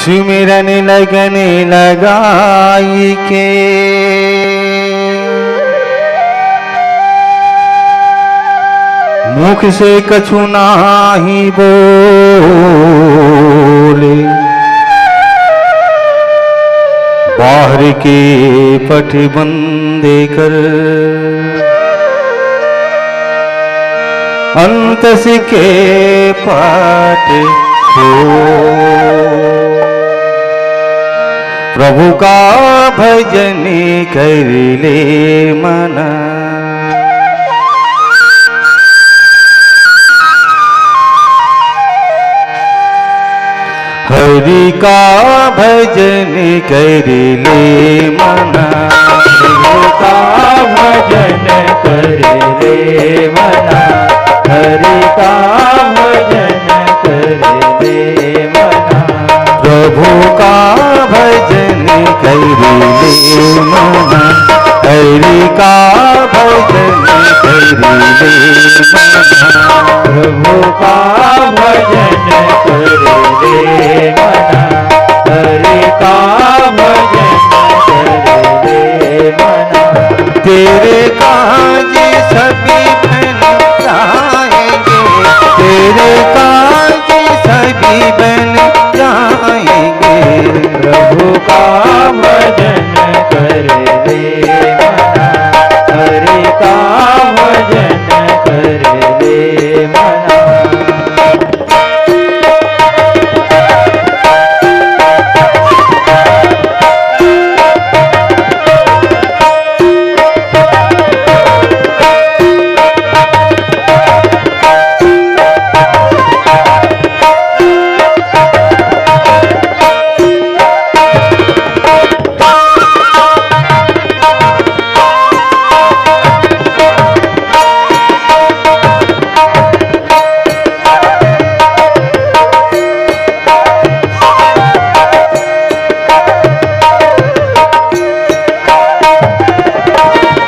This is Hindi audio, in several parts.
सुमिरन लगन लगाई के मुख से कछु नाही बोले, बाहर के पट बंदे कर अंतस के पट खोल। प्रभु का भजन कर ले मना, हरि का भजन कर ले मना, प्रभु का भजन कर ले मना, हरि का भजन कर ले मना। प्रभु का भजन कर ले मना, हरि का भजन कर ले मना। प्रभु का भजन कर ले मना, हरि का भजन कर ले मना। तेरे काज सभी बन जाएंगे, तेरे काज सभी बन जाएंगे। प्रभु का भजन कर ले मना, हरि का भजन कर ले मना।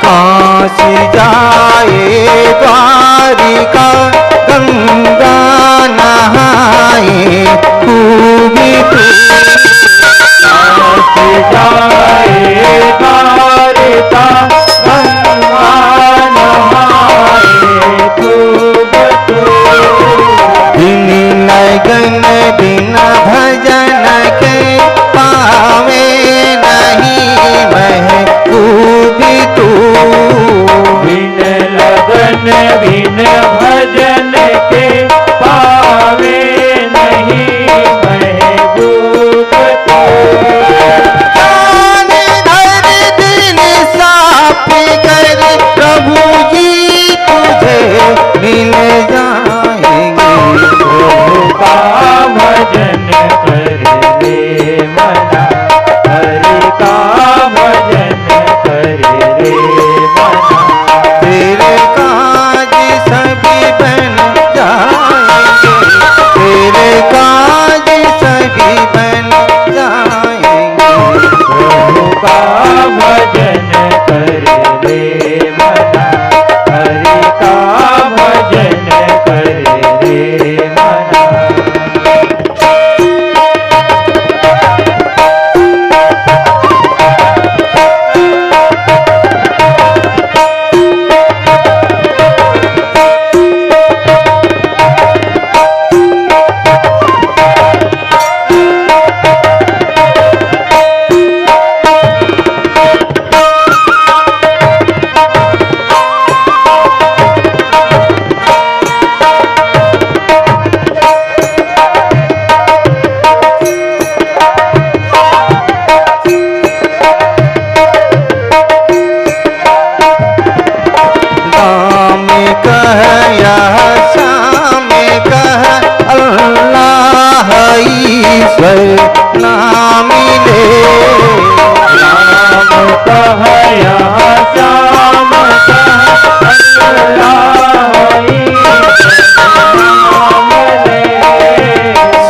काशी जाए द्वारिका गंगा नहाए खूब काशी जाए द्वारिका गंगा नहाए खूब दिन लगन बिना भजन के पावे नहीं महबूब तू। बिन लगन बिन भजन के पावे नहीं महबूब तू। दान धर दिन साफ कर प्रभु जी तुझे मिल जाएंगे। प्रभु का भजन कर ले मना, हरि का भजन कर ले मना। तेरे काज सभी बन जाएंगे, तेरे काज सभी बन जाएंगे। प्रभु का भजन कर ले मना, हरि का भजन कर ले मना। राम कह यह श्याम कह अल्लाह ईश्वर नाम ले। राम कह यहाँ श्याम कह अल्लाह ईश्वर नाम ले।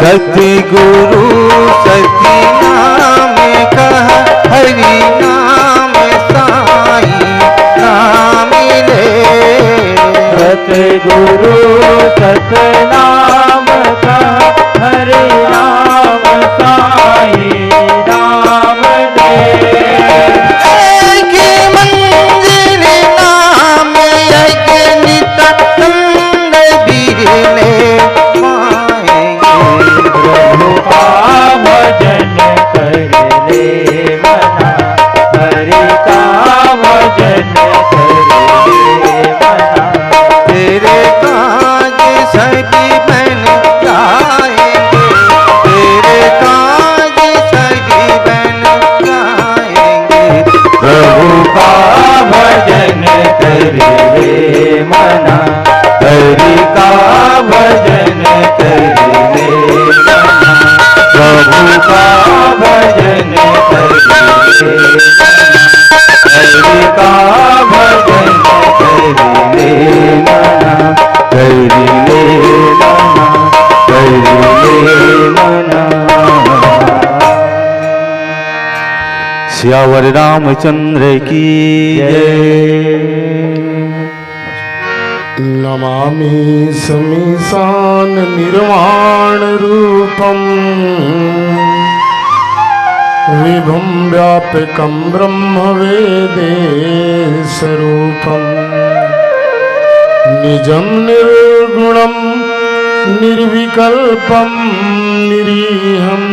सतगुरु सती नाम कह हरि नाम साई नाम ले। सतगुरु सतनाम का हरि नाम साई सियावर रामचंद्र की जय। नमामि समीशान निर्वाण रूपम विभुं व्यापकं ब्रह्म वेदेशरूपं निजं निर्गुणं निर्विकल्पं निरीहं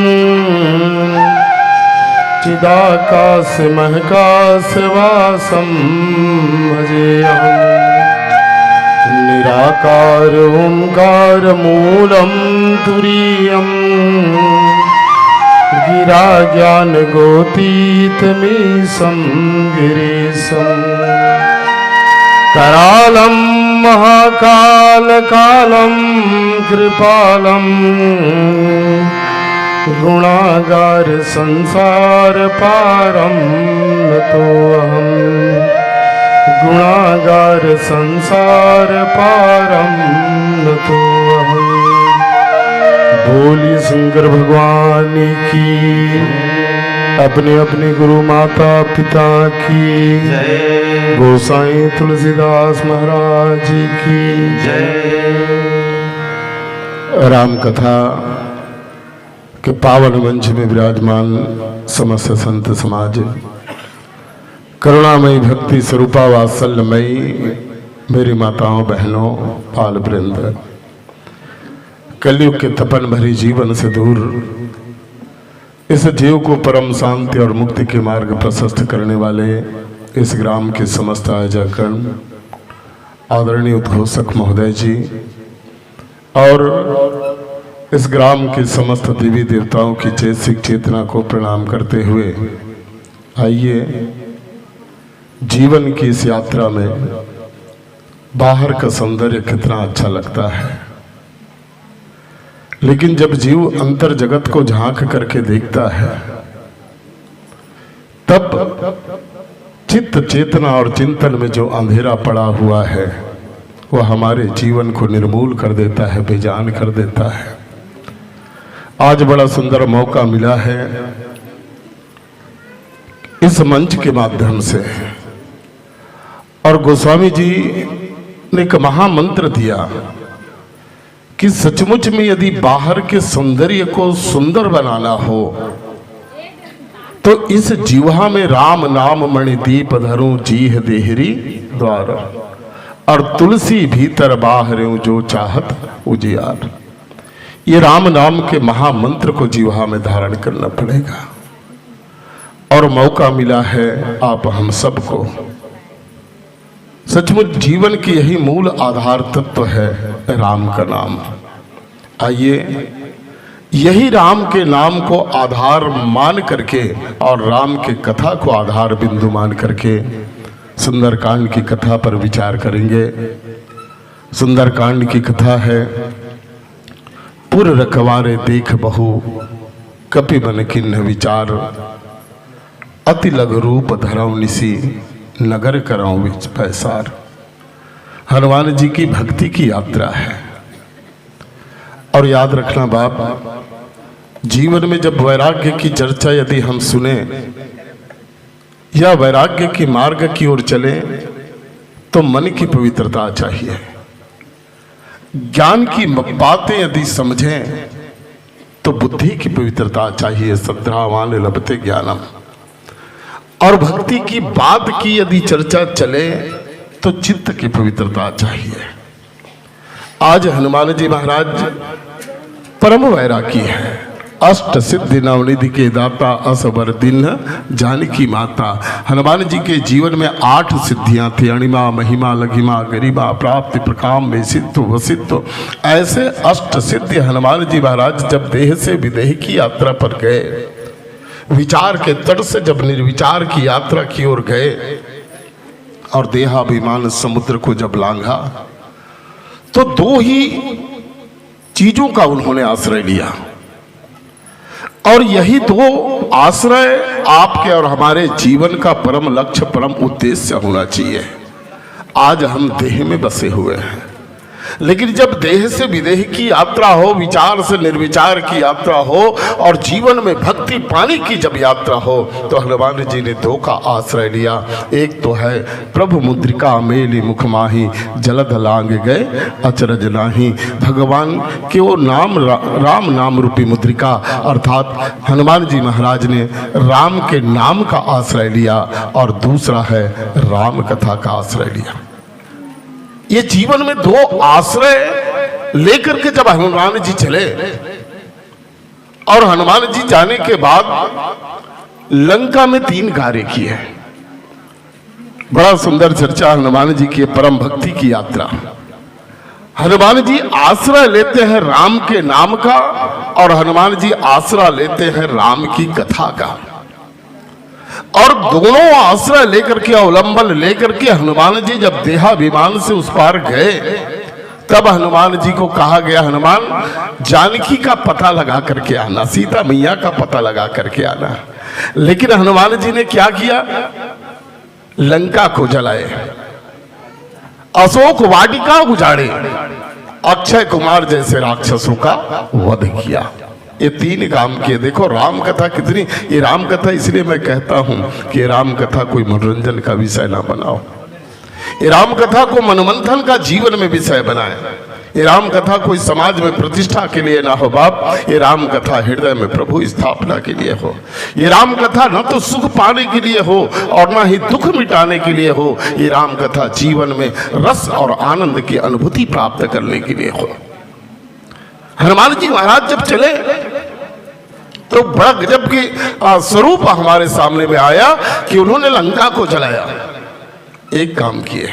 चिदाकाशमहाकाशवासं भजेऽहम् निराकार ओंकार मूलं तुरीयम् गिरा ज्ञान गोतीतमीशं गिरीशं करालं महाकालकालं कृपालं गुणागार संसार पारं नतोऽहम् गुणागार संसार पारं नतोऽहम्। बोली शंकर भगवान की, अपने अपने गुरु माता पिता की जय। गोसाई तुलसीदास महाराज की जय। राम कथा के पावन मंच में विराजमान समस्त संत समाज, करुणामयी भक्ति स्वरूपा वात्सल्यमयी मेरी माताओं बहनों पाल वृंद, कलयुग के तपन भरी जीवन से दूर इस जीव को परम शांति और मुक्ति के मार्ग प्रशस्त करने वाले इस ग्राम के समस्त आयोजकगण, आदरणीय उद्घोषक महोदय जी और इस ग्राम के समस्त देवी देवताओं की चैतसिक चेतना को प्रणाम करते हुए आइए जीवन की इस यात्रा में बाहर का सौंदर्य कितना अच्छा लगता है, लेकिन जब जीव अंतर जगत को झांक करके देखता है तब चित्त चेतना और चिंतन में जो अंधेरा पड़ा हुआ है वह हमारे जीवन को निर्मूल कर देता है, बेजान कर देता है। आज बड़ा सुंदर मौका मिला है इस मंच के माध्यम से, और गोस्वामी जी ने एक महामंत्र दिया कि सचमुच में यदि बाहर के सौंदर्य को सुंदर बनाना हो तो इस जीवा में राम नाम मणि दीप धरूं जीह देहरी द्वार, और तुलसी भीतर बाहर जो चाहत उजियार। ये राम नाम के महामंत्र को जीवा में धारण करना पड़ेगा, और मौका मिला है आप हम सबको। सचमुच जीवन की यही मूल आधार तत्व है राम का नाम। आइए यही राम के नाम को आधार मान करके और राम के कथा को आधार बिंदु मान करके सुंदरकांड की कथा पर विचार करेंगे। सुंदरकांड की कथा है, पुर रखवारे देख बहु कपि बन किन्ह विचार, अति लघु रूप धरऊ निसी नगर कराऊं विच पैसार। हनुमान जी की भक्ति की यात्रा है। और याद रखना बाप, जीवन में जब वैराग्य की चर्चा यदि हम सुने या वैराग्य की मार्ग की ओर चले तो मन की पवित्रता चाहिए। ज्ञान की बातें यदि समझें तो बुद्धि की पवित्रता चाहिए। श्रद्धावान लभते ज्ञानम। और भक्ति की बात की यदि चर्चा चले तो चित्त की पवित्रता चाहिए। आज हनुमान जी महाराज परम वैरागी है। अष्ट सिद्धि नवनिधि के दाता असबर दिन जानकी माता। हनुमान जी के जीवन में 8 सिद्धियां थी, अणिमा महिमा लघिमा गरिमा प्राप्ति प्रकाम में सिद्ध वसित्व। ऐसे अष्ट सिद्धि हनुमान जी महाराज जब देह से विदेह की यात्रा पर गए, विचार के तट से जब निर्विचार की यात्रा की ओर गए और देहाभिमान समुद्र को जब लांघा तो 2 ही चीजों का उन्होंने आश्रय लिया, और यही 2 आश्रय आपके और हमारे जीवन का परम लक्ष्य परम उद्देश्य होना चाहिए। आज हम देह में बसे हुए हैं, लेकिन जब देह से विदेह की यात्रा हो, विचार से निर्विचार की यात्रा हो और जीवन में भक्ति पाने की जब यात्रा हो, तो हनुमान जी ने दो का आश्रय लिया। एक तो है प्रभु मुद्रिका मेली मुख माही, जलद लांग गए अचरज नाही। भगवान के वो नाम, राम नाम रूपी मुद्रिका, अर्थात हनुमान जी महाराज ने राम के नाम का आश्रय लिया और दूसरा है राम कथा का आश्रय लिया। ये जीवन में दो आश्रय लेकर के जब हनुमान जी चले और हनुमान जी जाने के बाद लंका में 3 कार्य किए। बड़ा सुंदर चर्चा हनुमान जी की परम भक्ति की यात्रा। हनुमान जी आश्रय लेते हैं राम के नाम का और हनुमान जी आश्रय लेते हैं राम की कथा का, और दोनों आश्रय लेकर के, अवलंबन लेकर के हनुमान जी जब देहाभिमान से उस पार गए, तब हनुमान जी को कहा गया, हनुमान जानकी का पता लगा करके आना, सीता मैया का पता लगा करके आना। लेकिन हनुमान जी ने क्या किया? लंका को जलाए, अशोक वाटिका उजाड़े, अक्षय कुमार जैसे राक्षसों का वध किया। ये 3 काम किए। देखो राम कथा कितनी, ये राम कथा इसलिए मैं कहता हूं कि राम कथा कोई मनोरंजन का विषय ना बनाओ, ये राम कथा को मनमंथन का जीवन में विषय बनाए। ये राम कथा कोई समाज में प्रतिष्ठा के लिए ना हो बाप, ये राम कथा हृदय में प्रभु स्थापना के लिए हो। ये राम कथा न तो सुख पाने के लिए हो और ना ही दुख मिटाने के लिए हो, ये राम कथा जीवन में रस और आनंद की अनुभूति प्राप्त करने के लिए हो। हनुमान जी महाराज जब चले तो बड़ा गजब की स्वरूप हमारे सामने में आया कि उन्होंने लंका को जलाया। एक काम किए,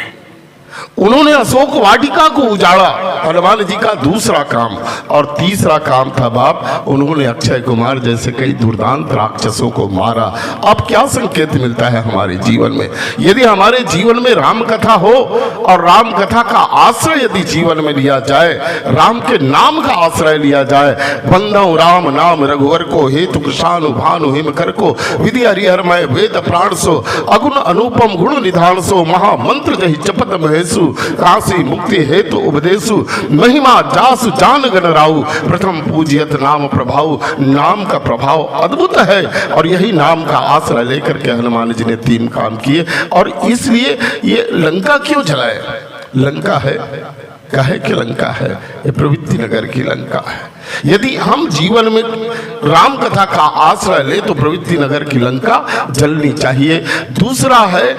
उन्होंने अशोक वाटिका को उजाड़ा, हनुमान जी का दूसरा काम। और तीसरा काम था बाप, उन्होंने अक्षय कुमार जैसे कई दुर्दांत राक्षसों को मारा। अब क्या संकेत मिलता है हमारे जीवन में? यदि हमारे जीवन में राम कथा हो और राम कथा का आश्रय यदि जीवन में लिया जाए, राम के नाम का आश्रय लिया जाए, बंदो राम नाम रघुवर को, हेतु कृषानु भानु हिम कर को, विधि हरिहरमय वेद प्राण सो, अगुण अनुपम गुण निधान सो, महामंत्र जहि जपत महेशु, काशी मुक्ति हेतु उपदेशु, महिमा जासु जान गण राउ, प्रथम पूजियत नाम प्रभाव। नाम का प्रभाव अद्भुत है और यही नाम का आश्रय लेकर के हनुमान जी ने 3 काम किए। और इसलिए ये लंका क्यों जलाए? लंका है, कहे कि लंका है, ये प्रवृत्ति नगर की लंका है। यदि हम जीवन में राम कथा का आश्रय ले तो प्रवृत्ति नगर की लंका जलनी चाहिए। दूसरा है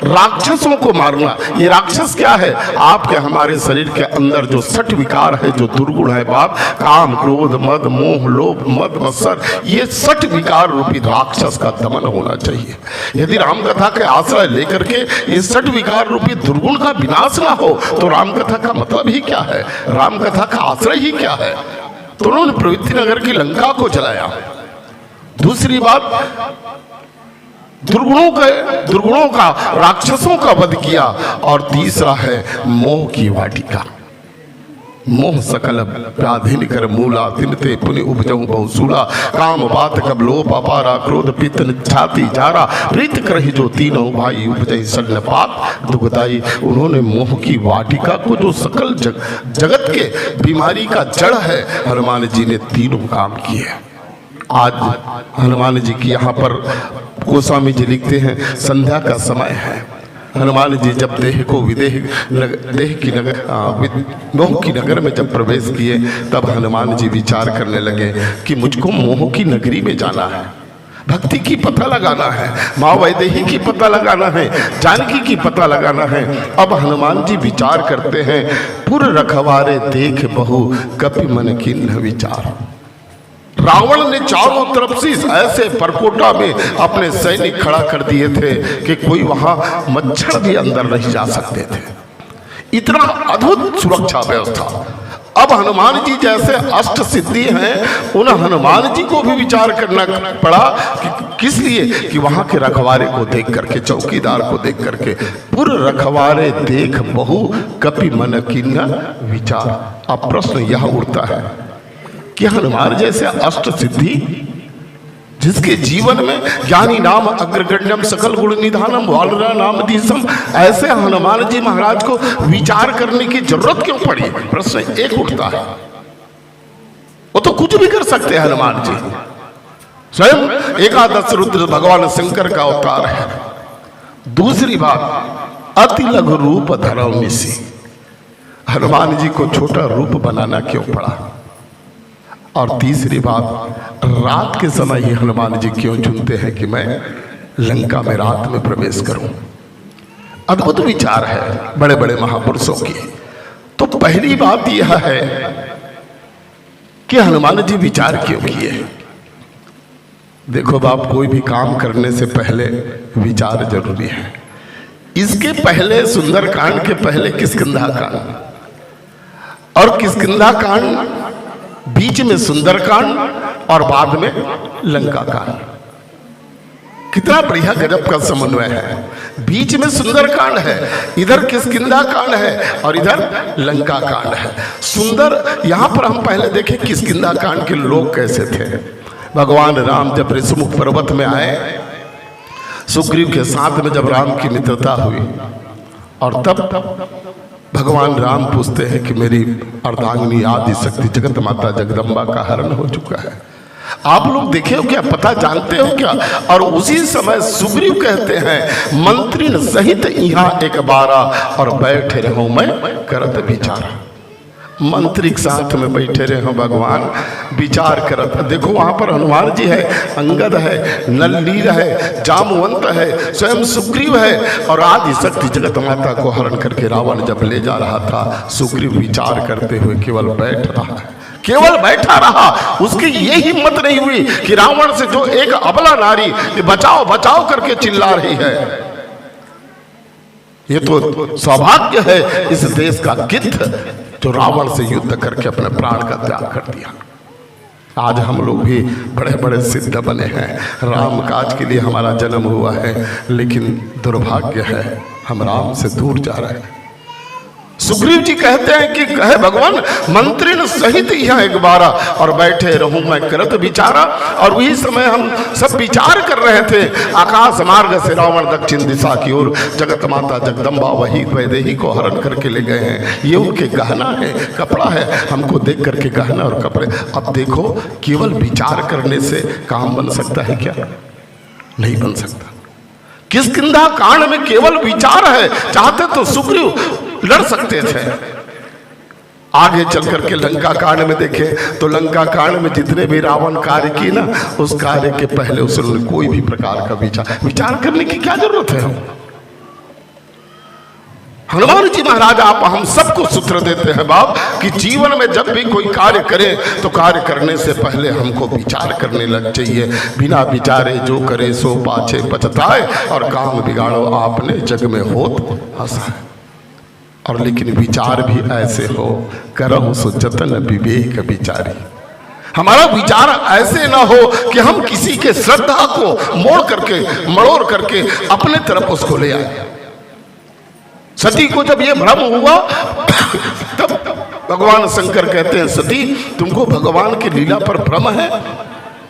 राक्षसों को मारना। ये राक्षस क्या है? आपके हमारे शरीर के अंदर जो 6 विकार है, जो दुर्गुण है बाप, काम क्रोध मद मोह लोभ मद मत्सर, ये 6 विकार रूपी राक्षस का दमन होना चाहिए। यदि राम कथा के आश्रय लेकर के ये 6 विकार रूपी दुर्गुण का विनाश ना हो तो राम कथा का मतलब ही क्या है? राम कथा का आश्रय ही क्या है? तो उन्होंने प्रवृत्ति नगर की लंका को जलाया। दूसरी बात, दुर्गुणों का राक्षसों का वध किया। और तीसरा है मोह की वाटिका। मोह सकल प्राधीन कर मूला, तिनते पुनि उपजऊ बहुसूला, काम बात कब लोप अपारा, क्रोध पितन छाती जारा, प्रीत करहि जो तीनों भाई, उपजई सन्नपात दुखदाई। उन्होंने मोह की वाटिका को, जो सकल जगत के बीमारी का जड़ है, हनुमान जी ने 3 काम किए। आज हनुमान जी की यहाँ पर गोस्वामी जी लिखते हैं, संध्या का समय है। हनुमान जी जब देह को मोह की नगर में जब प्रवेश किए, तब हनुमान जी विचार करने लगे कि मुझको मोह की नगरी में जाना है, भक्ति की पता लगाना है, माँ वैदेही की पता लगाना है, जानकी की पता लगाना है। अब हनुमान जी विचार करते हैं, पुर रखवारे देख बहु, कपि मन किन्ह विचार। रावण ने चारों तरफ से ऐसे परकोटा में अपने सैनिक खड़ा कर दिए थे कि कोई वहां मच्छर भी अंदर नहीं जा सकते थे। इतना अद्भुत सुरक्षा व्यवस्था। अब हनुमान जी जैसे अष्ट सिद्धि हैं, उन हनुमान जी को भी विचार करना पड़ा कि किस लिए? कि वहां के रखवारे को देख करके, चौकीदार को देख करके, पुर रखवारे देख बहु, कपि मन किन्ह विचार। अब प्रश्न यह उठता है कि हनुमान जैसे अष्ट सिद्धि जिसके जीवन में ज्ञानी नाम अग्रगण्यम सकल गुण निधानम वालरा नाम दीसम, ऐसे हनुमान जी महाराज को विचार करने की जरूरत क्यों पड़ी? प्रश्न एक उठता है। वो तो कुछ भी कर सकते हैं हनुमान जी, स्वयं एकादश रुद्र भगवान शंकर का अवतार है। दूसरी बात, अति लघु रूप धरम निसी, हनुमान जी को छोटा रूप बनाना क्यों पड़ा? और तीसरी बात, रात के समय ही हनुमान जी क्यों चुनते हैं कि मैं लंका में रात में प्रवेश करूं? अद्भुत विचार है बड़े बड़े महापुरुषों की। तो पहली बात यह है कि हनुमान जी विचार क्यों किए? देखो बाप, कोई भी काम करने से पहले विचार जरूरी है। इसके पहले सुंदरकांड के पहले किष्किंधा कांड, और किष्किंधा कांड बीच में सुंदरकांड और बाद में लंका कांड। कितना बढ़िया गजब का समन्वय है। बीच में सुंदरकांड है, इधर किष्किंधा कांड है और इधर लंका कांड है। सुंदर, यहां पर हम पहले देखें किष्किंधा कांड के लोग कैसे थे। भगवान राम जब ऋषमुख पर्वत में आए, सुग्रीव के साथ में जब राम की मित्रता हुई, और तब भगवान राम पूछते हैं कि मेरी अर्धांगिनी आदि शक्ति जगत माता जगदम्बा का हरण हो चुका है, आप लोग देखे हो क्या, पता जानते हो क्या? और उसी समय सुग्रीव कहते हैं, मंत्री सहित यहाँ एक बारा और बैठे रहो मैं करत विचारा। मंत्री के साथ में बैठे रहे हो भगवान, विचार करत। देखो वहां पर हनुमान जी है, अंगद है, नलनील है, जामवंत है, स्वयं सुग्रीव है, और आदि शक्ति जगत माता को हरण करके रावण जब ले जा रहा था, सुग्रीव विचार करते हुए केवल बैठ रहा है, केवल बैठा रहा। उसकी ये हिम्मत नहीं हुई कि रावण से जो एक अबला नारी बचाओ बचाओ करके चिल्ला रही है। ये तो सौभाग्य है इस देश का गिद्ध जो रावण से युद्ध करके अपने प्राण का त्याग कर दिया। आज हम लोग भी बड़े बड़े सिद्ध बने हैं, राम काज के लिए हमारा जन्म हुआ है, लेकिन दुर्भाग्य है हम राम से दूर जा रहे हैं। सुग्रीव जी कहते हैं कि कहे भगवान, मंत्री सहित यहाँ एक बारा और बैठे रहूं मैं करत विचारा। और वही समय हम सब विचार कर रहे थे, आकाश मार्ग से रावण दक्षिण दिशा की ओर जगत माता जगदम्बा वही वैदेही को हरण करके ले गए हैं। ये उनके गहना है, कपड़ा है, हमको देख करके गहना और कपड़े। अब देखो, केवल विचार करने से काम बन सकता है क्या? नहीं बन सकता। किष्किंधा कांड में केवल विचार है, चाहते तो सुग्रीव लड़ सकते थे। आगे चल करके लंका कांड में देखें तो लंका कांड में जितने भी रावण कार्य किए ना, उस कार्य के पहले उसने कोई भी प्रकार का विचार करने की क्या जरूरत है? हनुमान जी महाराज आप हम सबको सूत्र देते हैं बाप कि जीवन में जब भी कोई कार्य करे तो कार्य करने से पहले हमको विचार करने लग चाहिए। बिना विचारे जो करे सो पाछे पछताए, और काम बिगाड़ो आपने जग में होत हंसाए। और लेकिन विचार भी ऐसे हो, करहु सो जतन विवेक विचारी। हमारा विचार ऐसे ना हो कि हम किसी के श्रद्धा को मरोड़ करके अपने तरफ उसको ले आए। सती को जब ये भ्रम हुआ तब भगवान शंकर कहते हैं, सती तुमको भगवान की लीला पर भ्रम है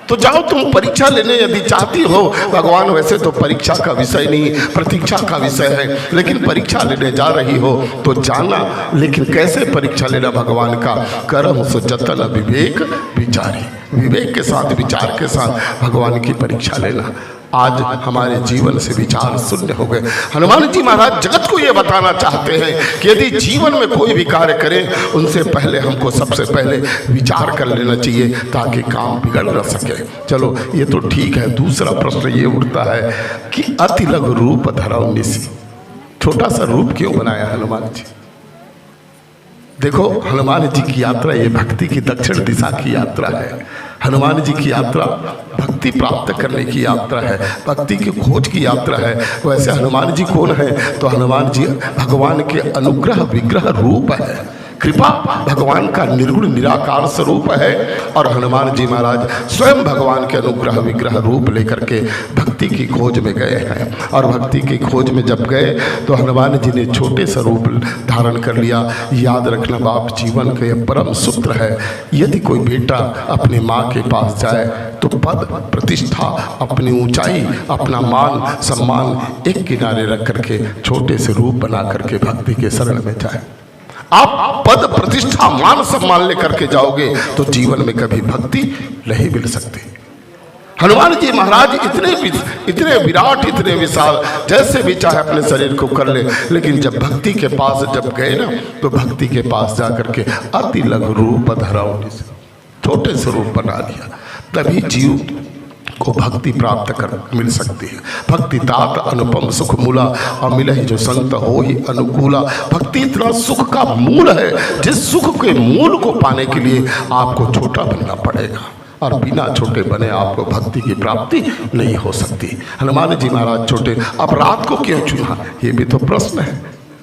तो जाओ तुम परीक्षा लेने यदि चाहती हो। भगवान वैसे तो परीक्षा का विषय नहीं, प्रतीक्षा का विषय है, लेकिन परीक्षा लेने जा रही हो तो जाना। लेकिन कैसे परीक्षा लेना भगवान का? करहु सो जतन विवेक विचारी। विवेक के साथ, विचार के साथ भगवान की परीक्षा लेना। आज हमारे जीवन से विचार शून्य हो गए। हनुमान जी महाराज जगत को ये बताना चाहते हैं कि यदि जीवन में कोई भी कार्य करें उनसे पहले हमको सबसे पहले विचार कर लेना चाहिए ताकि काम बिगड़ न सके। चलो ये तो ठीक है। दूसरा प्रश्न ये उठता है कि अति लघु रूप धरम निसी, छोटा सा रूप क्यों बनाया हनुमान जी? देखो हनुमान जी की यात्रा ये भक्ति की दक्षिण दिशा की यात्रा है। हनुमान जी की यात्रा भक्ति प्राप्त करने की यात्रा है, भक्ति की खोज की यात्रा है। वैसे हनुमान जी कौन है? तो हनुमान जी भगवान के अनुग्रह विग्रह रूप है। कृपा भगवान का निर्गुण निराकार स्वरूप है। और हनुमान जी महाराज स्वयं भगवान के अनुग्रह विग्रह रूप लेकर के भक्ति की खोज में गए हैं। और भक्ति की खोज में जब गए तो हनुमान जी ने छोटे सा रूप धारण कर लिया। याद रखना बाप, जीवन का यह परम सूत्र है। यदि कोई बेटा अपने माँ के पास जाए तो पद प्रतिष्ठा, अपनी ऊंचाई, अपना मान सम्मान एक किनारे रख करके छोटे से रूप बना करके भक्ति के शरण में जाए। आप पद प्रतिष्ठा मान सम्मान लेकर के जाओगे तो जीवन में कभी भक्ति नहीं मिल सकती। हनुमान जी महाराज इतने विराट, इतने विशाल, जैसे भी चाहे अपने शरीर को कर ले, लेकिन जब भक्ति के पास जब गए ना तो भक्ति के पास जाकर के अति लघु रूप धरावनी से छोटे से रूप बना लिया। तभी जीव को भक्ति प्राप्त कर मिल सकती है। भक्ति तात अनुपम सुख मूला, और मिला ही जो संत हो ही अनुकूला। भक्ति इतना सुख का मूल है, जिस सुख के मूल को पाने के लिए आपको छोटा बनना पड़ेगा, और बिना छोटे बने आपको भक्ति की प्राप्ति नहीं हो सकती। हनुमान जी महाराज छोटे, अब रात को क्यों चुना, ये भी तो प्रश्न है।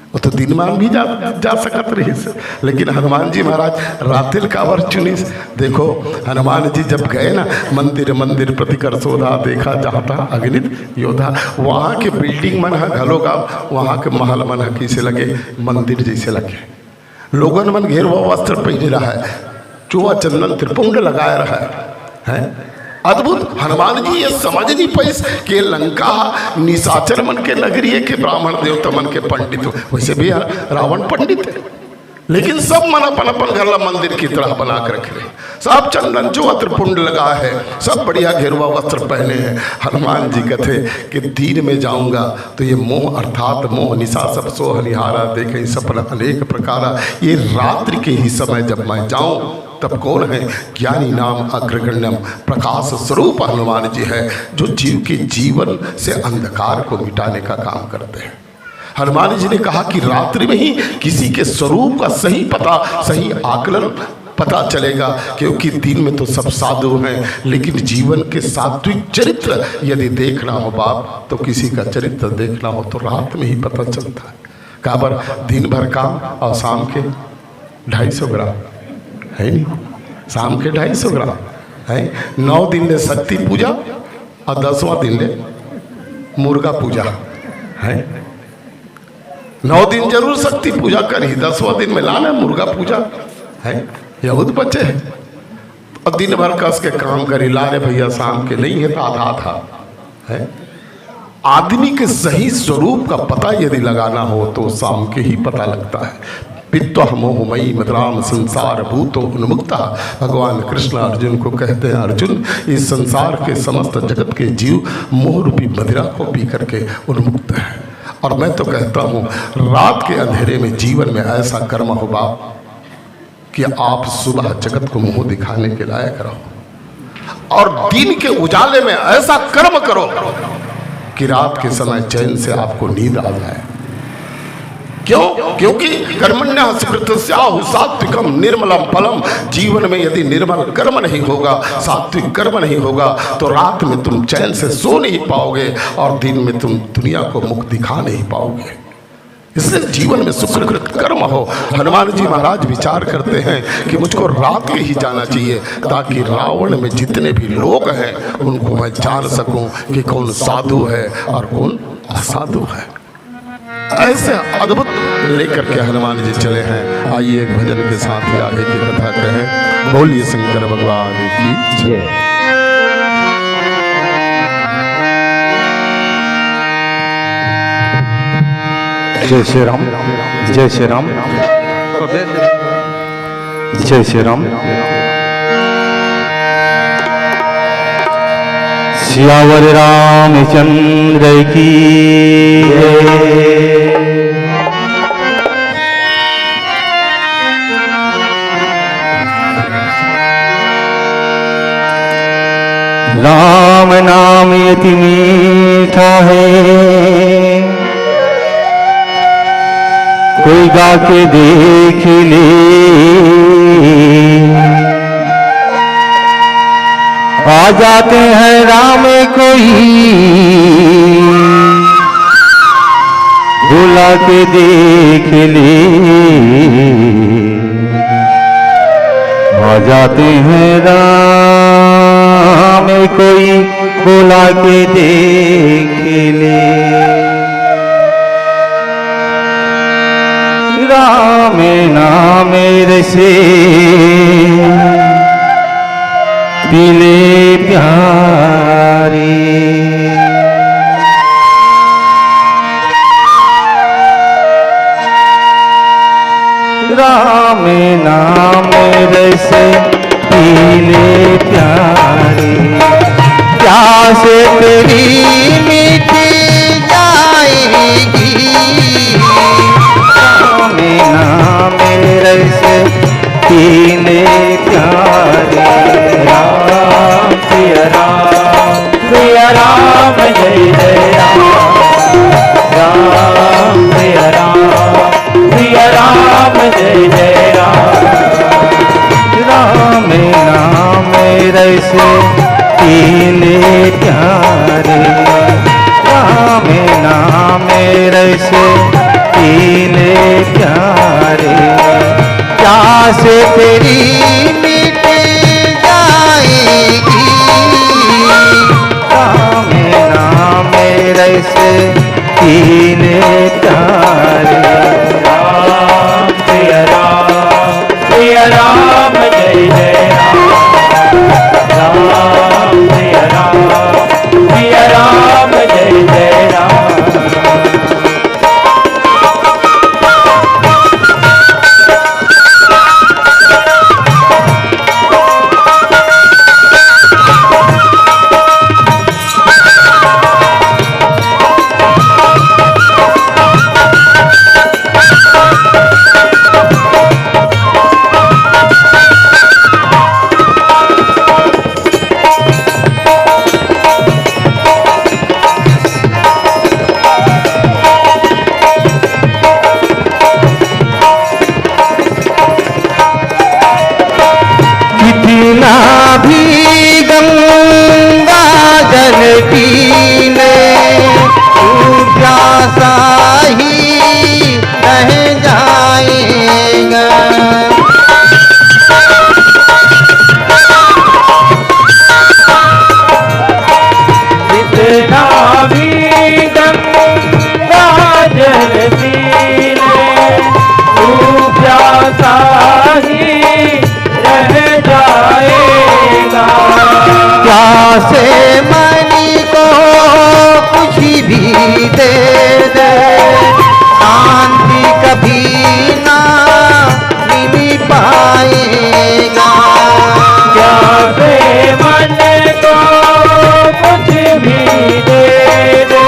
वो तो दिन मान भी जा सकत रही से, लेकिन हनुमान जी महाराज रातिल कावर चुनी। देखो हनुमान जी जब गए ना, मंदिर मंदिर प्रतिकर शोधा, देखा जहाँ था अगणित योद्धा। वहाँ के बिल्डिंग मन है घलोगा, वहाँ के महल मन है कैसे लगे, मंदिर जैसे लगे। लोगन मन घेरवा वस्त्र पहने रहा है, चुआ चंदन त्रिपुंड लगाए रहा है। अद्भुत। हनुमान जी ये समझ नहीं पाई कि लंका निशाचर मन के नगरी है कि ब्राह्मण देवता मन के पंडित हो। वैसे भी रावण पंडित है, लेकिन सब मन अपन अपन घर मंदिर की तरह बना कर रखे, सब चंदन जो त्रिपुंड लगा है, सब बढ़िया घेरुआ वस्त्र पहने हैं। हनुमान जी कहते कि दिन में जाऊंगा तो ये मोह अर्थात मोह निशा सब सोह निहारा, देखे सपना अनेक प्रकारा। ये रात्रि के ही समय जब मैं जाऊं तब कौन है, ज्ञानी नाम अग्रगण्यम प्रकाश स्वरूप हनुमान जी है, जो जीव के जीवन से अंधकार को मिटाने का काम करते हैं। हनुमान जी ने कहा कि रात्रि में ही किसी के स्वरूप का सही पता, सही आकलन पता चलेगा, क्योंकि दिन में तो सब साधु हैं, लेकिन जीवन के सात्विक चरित्र यदि देखना हो बाप, तो किसी का चरित्र देखना हो तो रात में ही पता चलता है। काबर दिन भर काम और शाम के 250 ग्राम है नहीं, शाम के 250 ग्राम है। 9 दिन ले शक्ति पूजा और 10वां दिन ले मुर्गा पूजा है। 9 दिन जरूर शक्ति पूजा करी, 10वां दिन में लाना मुर्गा पूजा है। यहूद बच्चे है और दिन भर कस के काम करी, ला रे भैया शाम के नहीं है तो आधा था है। आदमी के सही स्वरूप का पता यदि लगाना हो तो शाम के ही पता लगता है। पित्व मोहमयी मदराम संसार भूतो उन्मुक्ता। भगवान कृष्ण अर्जुन को कहते हैं, अर्जुन इस संसार के समस्त जगत के जीव मोह रूपी मदिरा को पी करके उन्मुक्त है। और मैं तो कहता हूँ रात के अंधेरे में जीवन में ऐसा कर्म हो बाप कि आप सुबह जगत को मुंह दिखाने के लायक रहो, और दिन के उजाले में ऐसा कर्म करो कि रात के समय चैन से आपको नींद आ जाए। क्यों? क्योंकि कर्मण्यः सुकृतस्याहु सात्विकम निर्मलम फलम। जीवन में यदि निर्मल कर्म नहीं होगा, सात्विक कर्म नहीं होगा, तो रात में तुम चैन से सो नहीं पाओगे और दिन में तुम दुनिया को मुख दिखा नहीं पाओगे। इसलिए जीवन में सुकृत कर्म हो। हनुमान जी महाराज विचार करते हैं कि मुझको रात के ही जाना चाहिए, ताकि रावण में जितने भी लोग हैं उनको मैं जान सकूं कि कौन साधु है और कौन असाधु है। ऐसे अद्भुत लेकर के हनुमान जी चले हैं। आइए एक भजन के साथ ही आगे की कथा कहें। बोलिए शंकर भगवान की जय। जय श्री राम, जय श्री राम, जय श्री राम। सियावर रामचंद्र की जय। राम नाम अति मीठा है, कोई गा के देख ले। आ जाते हैं राम कोई, बुला के देख ले। आ जाते हैं राम कोई बुला के देख ले, राम नाम रसे पीले प्यारे, राम नाम रस पीले प्यारे, प्यास तेरी मिट जाएगी, राम नाम रस पीले प्यारे। राम सिया राम जय जय राम, राम सिया राम जय जय राम। राम नाम रस पीले प्यारे, राम नाम रस पीले प्यारे, प्यास तेरी मिट जाएगी, राम नाम रस पीले प्यारे। राम सिया राम जय जय राम, राम सिया राम जय जय राम। कितना भी गंगा जल पीने तू प्यासा ही रह जाएगा, कितना भी गंगा जल पीने तू प्यासा ही रह जाएगा। प्यासे मनी को कुछ भी दे दे, शांति कभी ना मिल पाएगा, प्यासे मन को कुछ भी दे दे,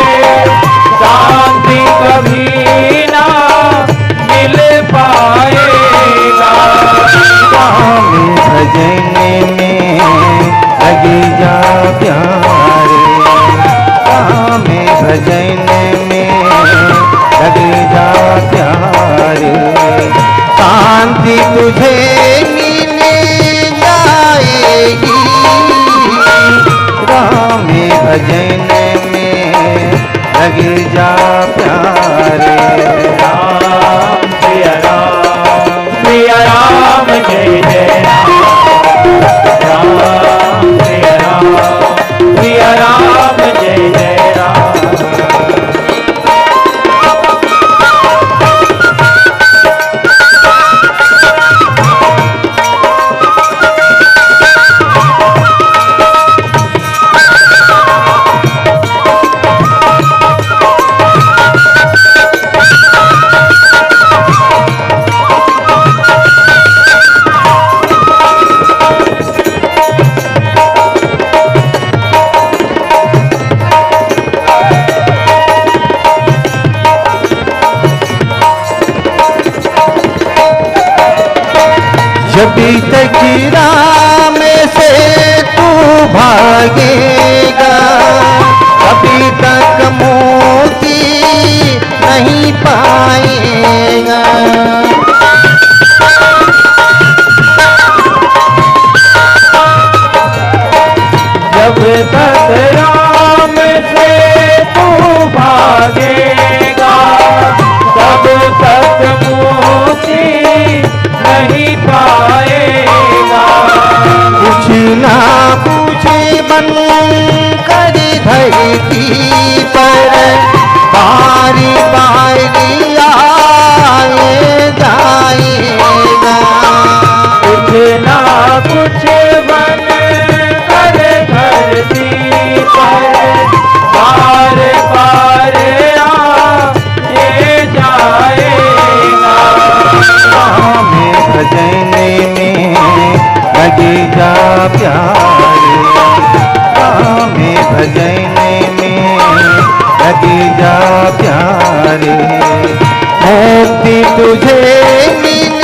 शांति कभी ना मिल पाएगा। राम भजन में लग जा प्यारे, राम भजन में लग जा प्यारे, शांति तुझे मिल जाएगी, राम भजन में लग जा प्यारे। राम सिया राम जय जय राम, राम सिया राम जय जय राम। जब तक राम से तू भागेगा, तभी तक मोती नहीं पाएगा, जब तक राम से तू भागेगा, तब तक मोती नहीं पाएगा, ना पूछे बन कर धरती पर बारी बारी आए जाएगा। कुछ ना कुछ बन कर धरती पर बार बार आए जाएगा। में भजने में लगे जा प्यारे, में भजने में लगे जा प्यारे, मुक्ति तुझे मिल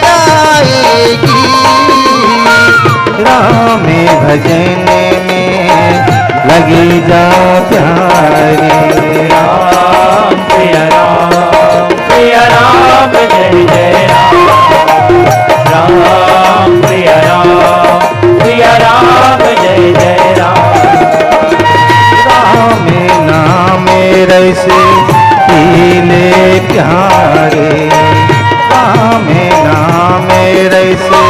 जाएगी। राम में भजने में लगे जा प्यारे। राम प्रिय राम जय जय राम। राम प्रिय राम जय जय राम। राम नाम रैसे पीले प्यारे, राम नाम रैसे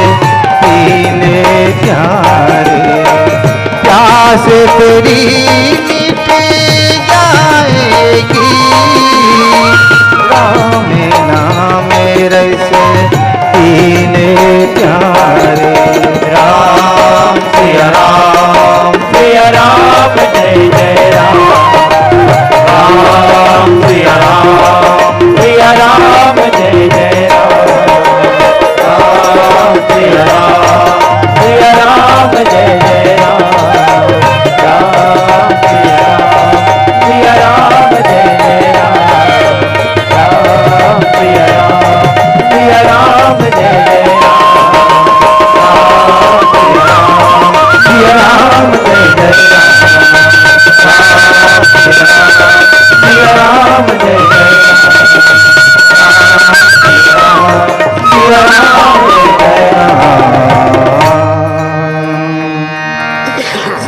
पीले प्यारे, प्यास तेरी मिट जाएगी। राम नाम रैसे पीले प्यारे। राम प्रिय राम जय जय राम। राम प्रिय राम जय जय राम। राम प्रिय राम जय जय राम। राम प्रिय राम जय जय राम। राम प्रिय राम जय जय राम। राम जय जय राम जय जय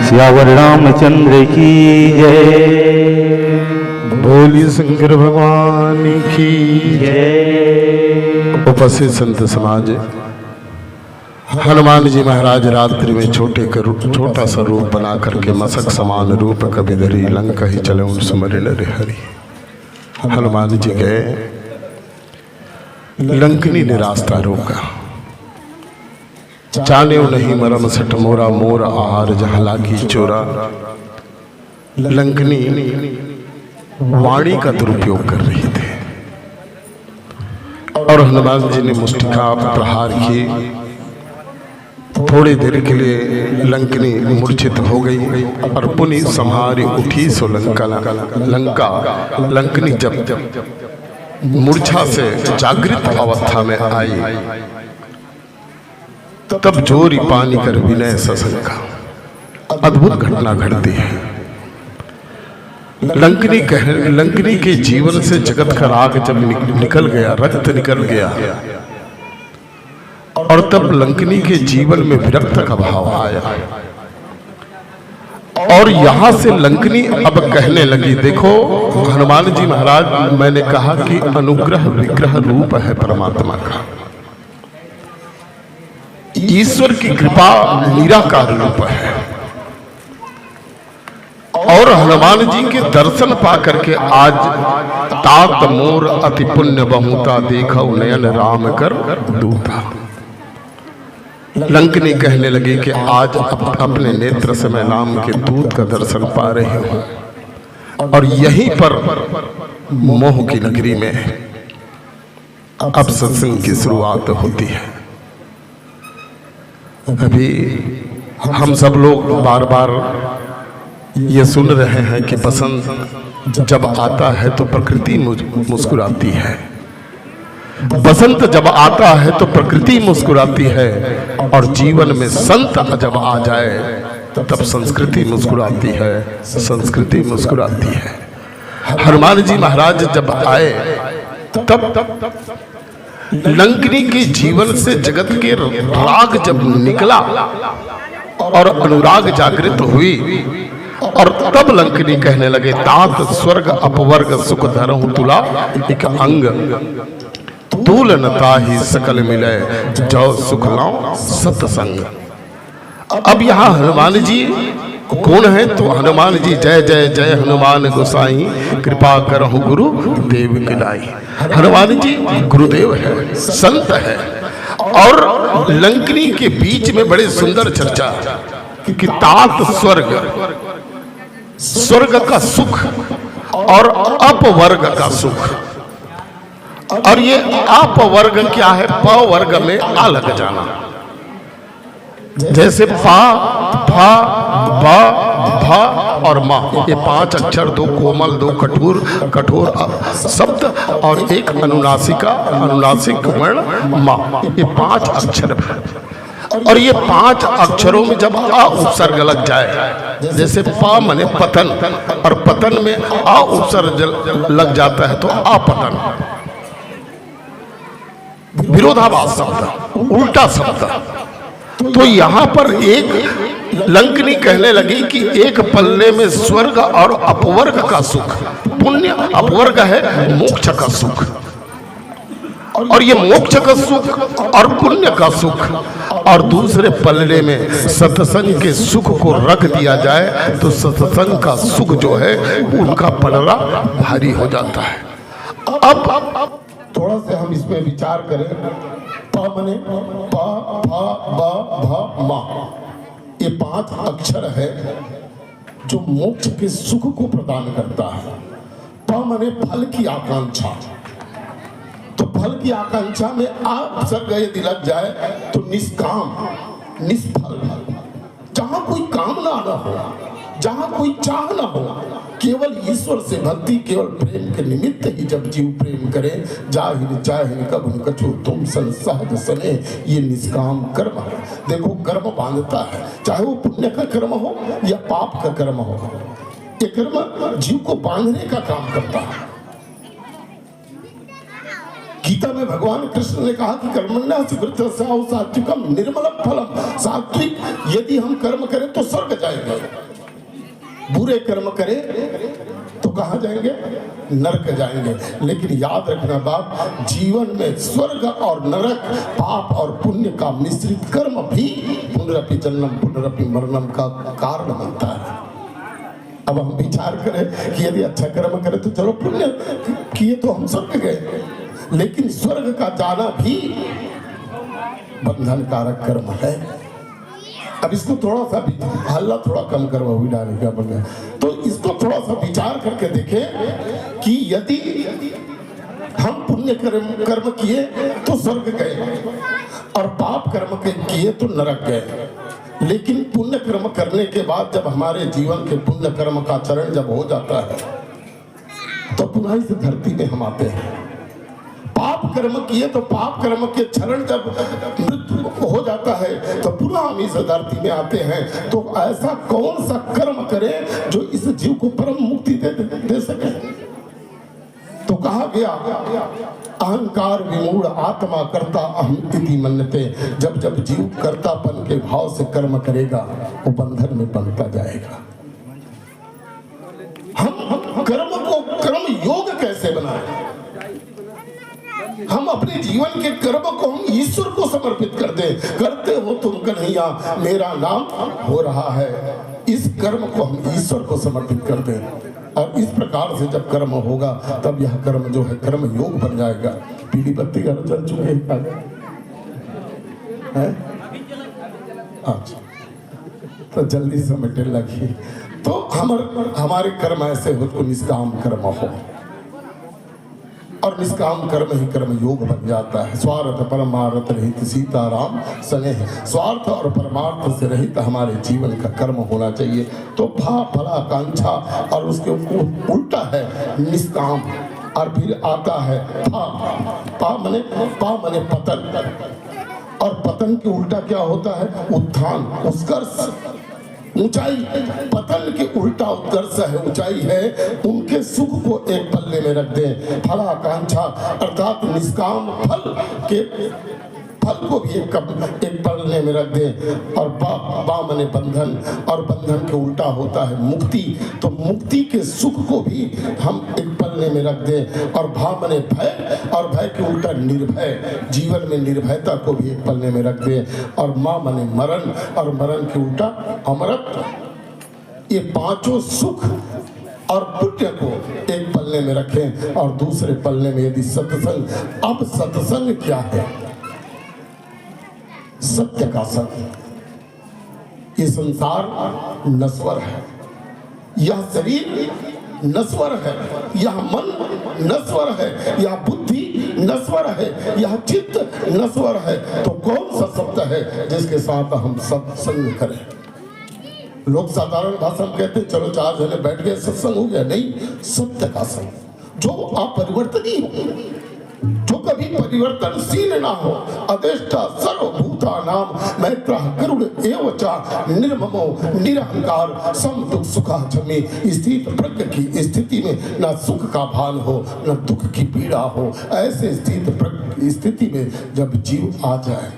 सियावर रामचंद्र की जय। बोली शंकर भगवान की जय। उपस्थित संत समाज, हनुमान जी महाराज रात्रि में छोटा सा रूप बना करके मसक समान रूप कभी धरी, लंका ही चले उन सुमर नर हरि। हनुमान जी गए, लंकनी ने रास्ता रोका। जाने नहीं मरम सट मोरा, मोर आहार जहाँ लागी चोरा। लंकनी वाणी का दुरुपयोग कर रही थे और हनुमान जी ने मुष्टिका प्रहार किए। थोड़ी देर के लिए लंकनी मूर्छित हो गई और पुनः संहारी उठी। सो लंकनी जब मूर्छा से जागृत अवस्था में आई, तब जोरी पानी कर विनय सशंका। अद्भुत घटना घटती है। लंकनी के जीवन से जगत का राग जब निकल गया, रक्त निकल गया, और तब लंकनी के जीवन में विरक्त का भाव आया और यहां से लंकनी अब कहने लगी, देखो हनुमान जी महाराज, मैंने कहा कि अनुग्रह विग्रह रूप है परमात्मा का। ईश्वर की कृपा निराकार रूप है और हनुमान जी के दर्शन पा करके आज तात मोर अति पुण्य बहुता, देखो नयन राम कर दूता। लंकनी कहने लगी कि आज अपने नेत्र से मैं राम के दूत का दर्शन पा रही हूं और यहीं पर मोह की नगरी में अब सत्संग की शुरुआत होती है। अभी हम सब लोग बार बार ये सुन रहे हैं कि बसंत जब आता है तो प्रकृति मुस्कुराती है, बसंत जब आता है तो प्रकृति मुस्कुराती है और जीवन में संत जब आ जाए तब संस्कृति मुस्कुराती है, संस्कृति मुस्कुराती है। हनुमान जी महाराज जब आए तब लंकनी के जीवन से जगत के राग जब निकला और अनुराग जागृत हुई और तब लंकनी कहने लगे, तात स्वर्ग अपवर्ग सुख धरहु तुला, एक अंग तूल नता ही सकल मिले, जो सुख लाओ सत्संग। अब यहाँ हनुमान जी कौन है? तो हनुमान जी जय जय जय हनुमान गोसाई, कृपा करहु गुरु देव की नाई। हनुमान जी गुरुदेव है, संत है। और लंकनी के बीच में बड़े सुंदर चर्चा कि तात स्वर्ग, स्वर्ग का सुख और अपवर्ग का सुख। और ये अपवर्ग क्या है? प वर्ग में आ लग जाना। जैसे पा, फा, बा, भा और मा, ये 5 अक्षर, 2 कोमल, 2 कठोर शब्द और एक अनुनासिक वर्ण मा, ये 5 अक्षर है। और ये 5 अक्षरों में जब आ उपसर्ग लग जाए, जैसे पा मने पतन, और पतन में आ उपसर्ग लग जाता है तो आपतन, विरोधाभास शब्द, उल्टा शब्द। तो यहाँ पर एक लंकनी कहने लगी कि एक पल्ले में स्वर्ग और अपवर्ग का सुख, पुण्य अपवर्ग है मोक्ष का सुख, और ये मोक्ष का सुख और पुण्य का सुख, और दूसरे पल्ले में सत्संग के सुख को रख दिया जाए तो सत्संग का सुख जो है उनका पलड़ा भारी हो जाता है। अब थोड़ा से हम इसमें विचार करें। पा मने पा, भा, बा, भा, मा, ये 5 अक्षर है जो मोक्ष के सुख को प्रदान करता है। पा मने फल की आकांक्षा, तो फल की आकांक्षा में आप सब यदि लग जाए तो निष्काम, निष्फल, जहां कोई कामना न हो, जहां कोई चाह न हो, केवल ईश्वर से भक्ति, केवल प्रेम के निमित्त ही जब जीव प्रेम करे, जाहिर चाहे कब कछु तुम सन सहज सने, ये निष्काम कर्म है। देखो कर्म बांधता है, चाहे वो पुण्य का कर्म हो या पाप का कर्म हो, ये कर्म जीव को बांधने का काम करता है। गीता में भगवान कृष्ण ने कहा कि कर्मण्यः सुकृतस्याहु सात्विकम निर्मलम फलम। सात्विक यदि हम कर्म करें तो स्वर्ग जाएंगे, बुरे कर्म करें तो कहां जाएंगे? नरक जाएंगे। लेकिन याद रखना बाप, जीवन में स्वर्ग और नरक, पाप और पुण्य का मिश्रित कर्म भी पुनरपि जन्म पुनरपि मरणम का कारण बनता है। अब हम विचार करें कि यदि अच्छा कर्म करें तो चलो पुण्य किए तो हम स्वर्ग गए, लेकिन स्वर्ग का जाना भी बंधन कारक कर्म है। अब इसको थोड़ा सा हल्ला थोड़ा कम करवा हुई डालेगा बंदा, तो इसको थोड़ा सा विचार करके देखें कि यदि हम पुण्य कर्म किए तो स्वर्ग गए और पाप कर्म किए तो नरक गए। लेकिन पुण्य कर्म करने के बाद जब हमारे जीवन के पुण्य कर्म का चरण जब हो जाता है तो पुनः इस धरती में हम आते हैं। पाप कर्म किए तो पाप कर्म के चरण जब मृत्यु हो जाता है तो पुनः हम इस धरती में आते हैं। तो ऐसा कौन सा कर्म करें जो इस जीव को परम मुक्ति दे सके? तो कहा गया अहंकार विमूढ़ आत्मा करता अहम इति मन्यते। जब जब जीव कर्तापन के भाव से कर्म करेगा वो बंधन में बनता जाएगा। हम कर्म को कर्म योग कैसे बनाएं? हम अपने जीवन के कर्म को हम ईश्वर को समर्पित कर दे। करते हो तुम कन्हैया मेरा नाम हो रहा है, इस कर्म को हम ईश्वर को समर्पित कर दे। और इस प्रकार से जब कर्म होगा तब यह कर्म जो है कर्म योग बन जाएगा। पीली बत्ती घर चल चुके हैं, अच्छा तो जल्दी से मिटे लगी। तो हमारे कर्म ऐसे हो तो निष्काम कर्म हो, और निष्काम कर्म ही कर्म योग बन जाता है। स्वार्थ परमार्थ रहित सीताराम स्नेह, स्वार्थ और परमार्थ से रहित हमारे जीवन का कर्म होना चाहिए। तो फलाकांक्षा और उसके उल्टा है निष्काम। और फिर आता है पा मने पतन, और पतन के उल्टा क्या होता है? उत्थान, उत्कर्ष, ऊंचाई। पतन के उल्टा उत्कर्ष है, ऊंचाई है। उनके सुख को एक पल्ले में रख दें। फलाकांक्षा अर्थात निष्काम फल के फल को भी एक पलने में रख दें, और बा माने बंधन, और बंधन के उल्टा होता है मुक्ति, तो मुक्ति के सुख को भी हम एक पलने में रख दें, और भा माने भय, और भय के उल्टा निर्भय, जीवन में निर्भयता को भी एक पलने में रख दें, और मां माने मरण, और मरण के उल्टा अमरत्व। ये पांचों सुख और पुण्य को एक पल्ले में रखें, और दूसरे पल्ले में यदि सत्संग। अब सत्संग क्या है? सत्य का संग। ये संसार नश्वर है, यह शरीर नश्वर है, यह मन नश्वर है, यह बुद्धि नश्वर है, यह चित्त नश्वर है। तो कौन सा सत्य है जिसके साथ हम सत्संग करें? लोग साधारण भाषा में कहते हैं चलो 4 जने बैठ गए सत्संग हो गया। नहीं, सत्य का संग जो अपरिवर्तनीय हो, जो कभी परिवर्तनशील ना हो। अदेष्टा सर्वभूता नाम मैत्र गरुड़ एवचा निर्ममो निरहंकार सम दुख सुखा छमे। स्थित प्रज्ञ की स्थिति में न सुख का भान हो न दुख की पीड़ा हो। ऐसे स्थित स्थिति में जब जीव आ जाए,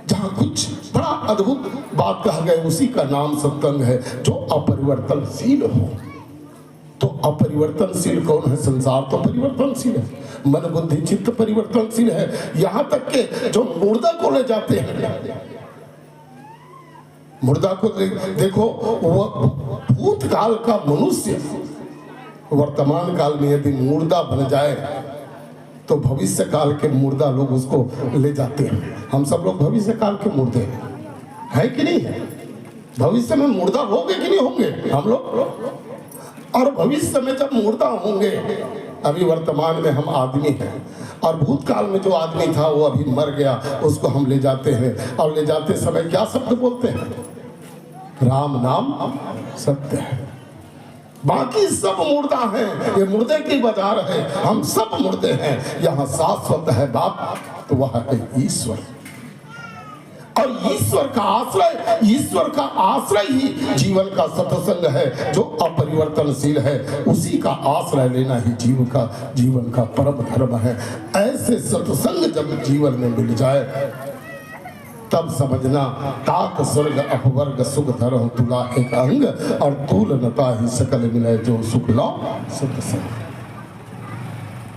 जहाँ कुछ बड़ा अद्भुत बात कहा गया, उसी का नाम सत्संग है, जो अपरिवर्तनशील हो। तो अपरिवर्तनशील कौन है? संसार तो परिवर्तनशील है, मन बुद्धि चित्त परिवर्तनशील है। यहां तक के जो मुर्दा को ले जाते हैं, मुर्दा को देखो, वह भूतकाल का मनुष्य वर्तमान काल में यदि मुर्दा बन जाए तो भविष्य काल के मुर्दा लोग उसको ले जाते हैं। हम सब लोग भविष्य काल के मुर्दे है कि नहीं है? भविष्य में मुर्दा होंगे कि नहीं होंगे हम लोग? और भविष्य में जब मुर्दा होंगे, अभी वर्तमान में हम आदमी हैं, और भूतकाल में जो आदमी था वो अभी मर गया, उसको हम ले जाते हैं, और ले जाते समय क्या शब्द बोलते हैं? राम नाम सत्य है। बाकी सब मुर्दा हैं, ये मुर्दे की बाजार है, हम सब मुर्दे हैं। यहाँ शाश्वत है बाप, तो वह है ईश्वर, और ईश्वर का आश्रय ही जीवन का सत्संग है, जो अपरिवर्तनशील है। उसी का आश्रय लेना ही जीवन का परम धर्म है। ऐसे सत्संग जब जीवन में मिल जाए, तब समझना ताक स्वर्ग अपवर्ग सुख धरो तुला एक अंग, और तूल नता ही सकल मिले जो सुख लो सत्संग।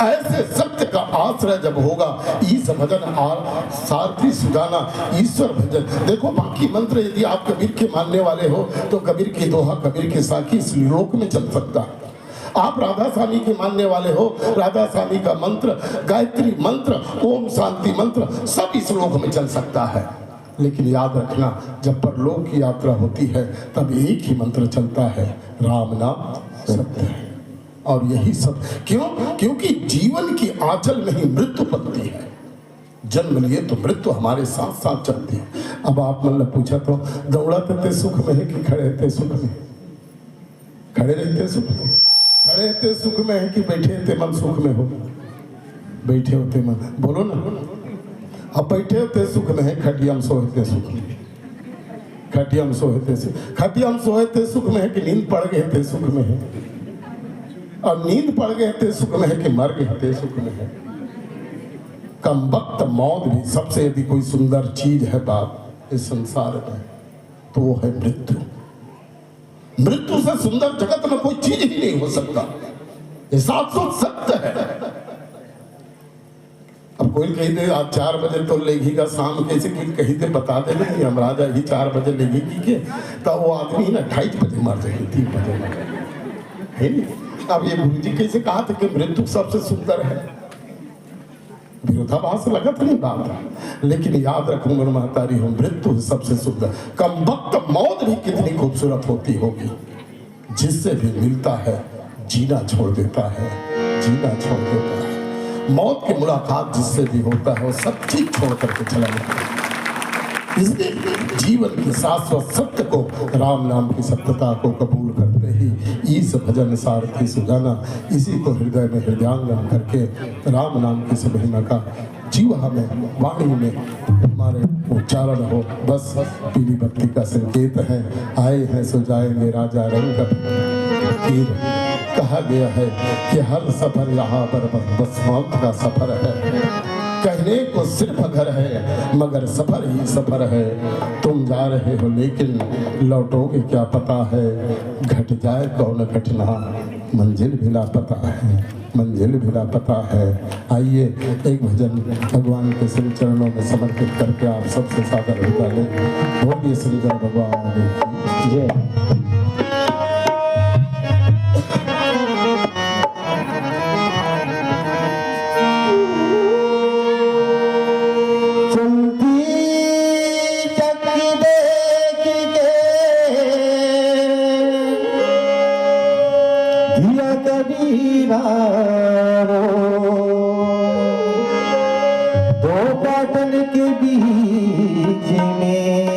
ऐसे सत्य का आश्रय जब होगा, ईश भजन और सारथी सुजाना ईश्वर भजन। देखो बाकी मंत्र यदि आप कबीर के मानने वाले हो तो कबीर की दोहा, कबीर की साखी इस लोक में चल सकता है। आप राधा स्वामी के मानने वाले हो, राधा स्वामी का मंत्र, गायत्री मंत्र, ओम शांति मंत्र, सब इस लोक में चल सकता है। लेकिन याद रखना, जब परलोक की यात्रा होती है तब एक ही मंत्र चलता है, राम नाम सत्य है। और यही सब क्यों? क्योंकि जीवन की आंचल में ही मृत्यु पलती है। जन्म लिए तो मृत्यु हमारे साथ साथ चलती है। अब आप मतलब पूछा तो दौड़ाते सुख में है कि खड़े रहते सुख में? खड़े रहते सुख में, खड़े रहते सुख में है कि बैठे रहते मन सुख में हो? बैठे होते मन, बोलो ना। अब बैठे होते सुख में है, खटिया में सोते सुख में, खटिया में सोते सुख में है कि नींद पड़ गए थे सुख में है, और नींद पड़ गए थे सुख में है कि मर गए थे सुख में है। कम वक्त मौत भी सबसे यदि कोई सुंदर चीज है बाप इस संसार में, तो वो है मृत्यु। मृत्यु से सुंदर जगत में कोई चीज ही नहीं हो सकता, ये शाश्वत सत्य है। अब कोई कही दे आज 4 बजे तो लेगीगा, शाम कैसे कही दे बता दे नहीं हम राजा ही 4 बजे लेगीगी के, तो वो आदमी ना 2:30 बजे मर जाएगी, 3 बजे मर जाएगी। अब ये गुरु जी कैसे कहा था कि मृत्यु सबसे सुंदर है? विरोधाभास लगा था नहीं बात, लेकिन याद रखो मन महतारी हो, मृत्यु सबसे सुंदर। कम वक्त मौत भी कितनी खूबसूरत होती होगी, जिससे भी मिलता है जीना छोड़ देता है, जीना छोड़ देता है। मौत की मुलाकात जिससे भी होता है वो सब चीज छोड़ करके चला जाता है। इसलिए जीवन के शाश्वत सत्य को, राम नाम की सत्यता को कबूल करते ही ईश भजन सारथी सुजाना, इसी को हृदय में हृदयांगम करके राम नाम की महिमा का जीवा में, वाणी में हमारे उच्चारण हो। बस पीली बत्ती का संकेत है, आए हैं सो जाएंगे राजा रंग फकीर। कहा गया है कि हर सफर यहाँ पर बस मौत का सफर है। कहने को सिर्फ घर है मगर सफर ही सफर है। तुम जा रहे हो लेकिन लौटोगे क्या पता है। घट जाए कौन घटना मंजिल भी लापता है, मंजिल भी लापता है। आइए एक भजन भगवान के श्री चरणों में समर्पित करके आप सबसे सादर विदा लें। बोलिए शंकर भगवान की जय। दो पाटन के बीच में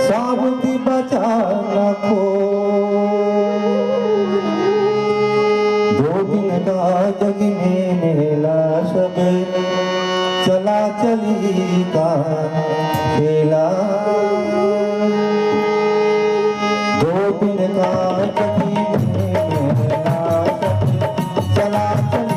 साबुती बचा रखो। दो दिन का जग में मेला सब चला चली का खेला। दो दिन का जग चला चली